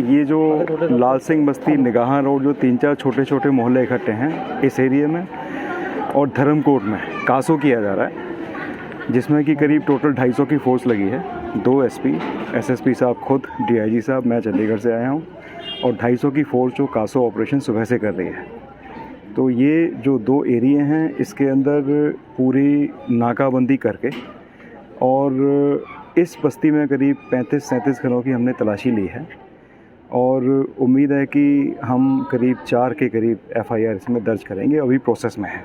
ये जो लाल सिंह बस्ती, निगाह रोड, जो 3-4 छोटे छोटे मोहल्ले इकट्ठे हैं इस एरिया में, और धर्मकोट में कासो किया जा रहा है, जिसमें कि करीब टोटल 250 की फोर्स लगी है। 2 एसपी, एसएसपी साहब खुद, डीआईजी साहब, मैं चंडीगढ़ से आया हूँ, और 250 की फोर्स जो कासो ऑपरेशन सुबह से कर रही है। तो ये जो 2 एरिया हैं इसके अंदर पूरी नाकाबंदी करके, और इस बस्ती में करीब 35-37 घरों की हमने तलाशी ली है, और उम्मीद है कि हम करीब 4 के करीब एफआईआर इसमें दर्ज करेंगे, अभी प्रोसेस में है।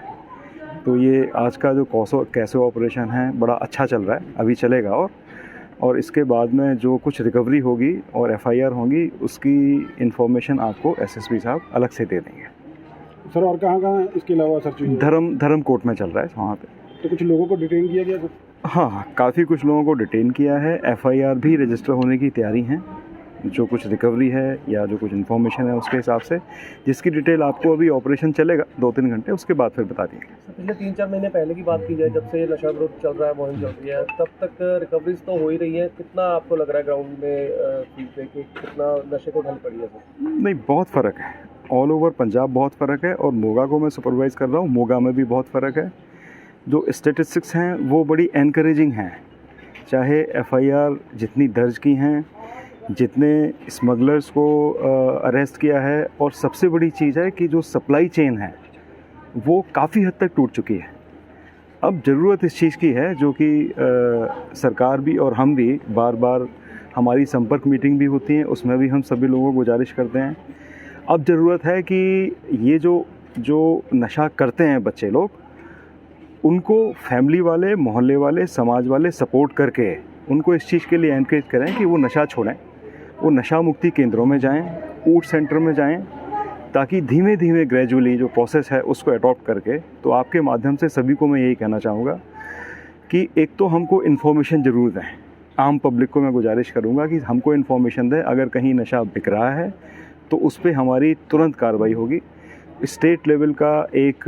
तो ये आज का जो कैसो ऑपरेशन है बड़ा अच्छा चल रहा है, अभी चलेगा, और इसके बाद में जो कुछ रिकवरी होगी और एफआईआर होंगी उसकी इन्फॉर्मेशन आपको एसएसपी साहब अलग से दे देंगे। सर और कहाँ इसके अलावा सर्चिंग? धर्मकोट में चल रहा है वहाँ पे। तो कुछ लोगों को डिटेन किया गया? हाँ, काफ़ी कुछ लोगों को डिटेन किया है, एफआईआर भी रजिस्टर होने की तैयारी है। जो कुछ रिकवरी है या जो कुछ इन्फॉर्मेशन है उसके हिसाब से, जिसकी डिटेल आपको अभी ऑपरेशन चलेगा 2-3 घंटे, उसके बाद फिर बता देंगे। पिछले 3-4 महीने पहले की बात की जाए, जब से नशा विरोध चल रहा है, मुहिम चल रही है, तब तक रिकवरीज तो हो ही रही है। कितना आपको लग रहा है ग्राउंड में फीडबैक कि कितना नशे को ढल पड़ी है? नहीं, बहुत फ़र्क है, ऑल ओवर पंजाब बहुत फ़र्क है, और मोगा को मैं सुपरवाइज़ कर रहा हूँ, मोगा में भी बहुत फ़र्क है। जो स्टेटिस्टिक्स हैं वो बड़ी एनकरेजिंग हैं, चाहे एफआईआर जितनी दर्ज की हैं, जितने स्मगलर्स को अरेस्ट किया है, और सबसे बड़ी चीज़ है कि जो सप्लाई चेन है वो काफ़ी हद तक टूट चुकी है। अब ज़रूरत इस चीज़ की है, जो कि सरकार भी और हम भी बार बार, हमारी संपर्क मीटिंग भी होती है, उसमें भी हम सभी लोगों को गुजारिश करते हैं। अब ज़रूरत है कि ये जो नशा करते हैं बच्चे लोग, उनको फैमिली वाले, मोहल्ले वाले, समाज वाले सपोर्ट करके उनको इस चीज़ के लिए एनकरेज करें कि वो नशा छोड़ें, वो नशा मुक्ति केंद्रों में जाएं, ऊट सेंटर में जाएं, ताकि धीमे धीमे ग्रेजुअली जो प्रोसेस है उसको अडॉप्ट करके। तो आपके माध्यम से सभी को मैं यही कहना चाहूँगा कि एक तो हमको इन्फॉर्मेशन ज़रूर दें, आम पब्लिक को मैं गुजारिश करूँगा कि हमको इन्फॉर्मेशन दें, अगर कहीं नशा बिक रहा है तो उस पर हमारी तुरंत कार्रवाई होगी। स्टेट लेवल का एक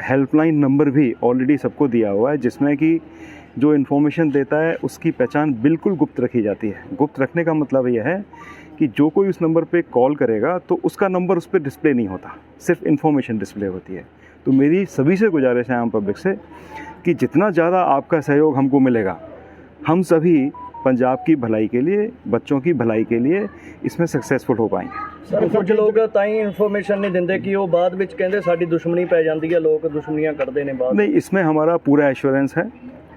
हेल्पलाइन नंबर भी ऑलरेडी सबको दिया हुआ है, जिसमें कि जो इन्फॉर्मेशन देता है उसकी पहचान बिल्कुल गुप्त रखी जाती है। गुप्त रखने का मतलब यह है कि जो कोई उस नंबर पे कॉल करेगा तो उसका नंबर उस पर डिस्प्ले नहीं होता, सिर्फ इन्फॉर्मेशन डिस्प्ले होती है। तो मेरी सभी से गुजारिश है आम पब्लिक से कि जितना ज़्यादा आपका सहयोग हमको मिलेगा, हम सभी पंजाब की भलाई के लिए, बच्चों की भलाई के लिए इसमें सक्सेसफुल हो पाएंगे। सर कुछ लोग ताई इन्फॉर्मेशन नहीं देंगे कि वो बाद में कहते साड़ी दुश्मनी पै जाती है, लोग दुश्मनियां करते हैं बाद। नहीं, इसमें हमारा पूरा एश्योरेंस है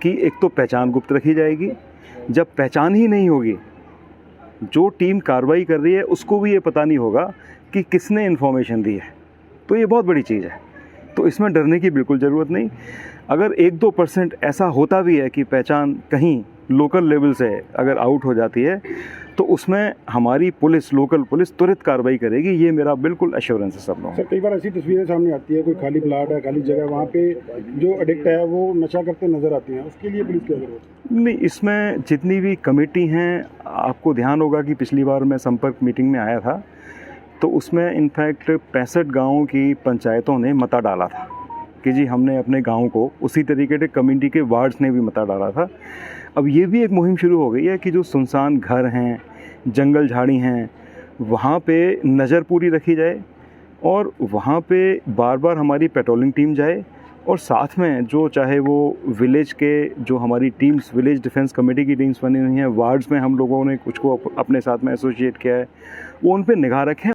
कि एक तो पहचान गुप्त रखी जाएगी। जब पहचान ही नहीं होगी, जो टीम कार्रवाई कर रही है उसको भी ये पता नहीं होगा कि किसने इन्फॉर्मेशन दी है, तो ये बहुत बड़ी चीज़ है। तो इसमें डरने की बिल्कुल ज़रूरत नहीं। अगर 1-2% ऐसा होता भी है कि पहचान कहीं लोकल लेवल से अगर आउट हो जाती है, तो उसमें हमारी पुलिस, लोकल पुलिस तुरंत कार्रवाई करेगी, ये मेरा बिल्कुल एश्योरेंस है सब लोगों। सर कई बार ऐसी तस्वीरें सामने आती है, कोई खाली प्लाट है, खाली जगह, वहाँ पे जो एडिक्ट है वो नशा करते नजर आते हैं, उसके लिए पुलिस क्या जरूरत है? नहीं, इसमें जितनी भी कमेटी हैं, आपको ध्यान होगा कि पिछली बार मैं संपर्क मीटिंग में आया था, तो उसमें इनफैक्ट 65 गाँवों की पंचायतों ने मता डाला था कि जी हमने अपने गाँव को, उसी तरीके से कम्युनिटी के वार्ड्स ने भी मता डाला था। अब ये भी एक मुहिम शुरू हो गई है कि जो सुनसान घर हैं, जंगल झाड़ी हैं, वहाँ पे नज़र पूरी रखी जाए, और वहाँ पे बार बार हमारी पेट्रोलिंग टीम जाए, और साथ में जो चाहे वो विलेज के जो हमारी टीम्स, विलेज डिफेंस कमेटी की टीम्स बनी हुई हैं, वार्ड्स में हम लोगों ने कुछ को अपने साथ में एसोसिएट किया है, वो उन पे निगाह रखें।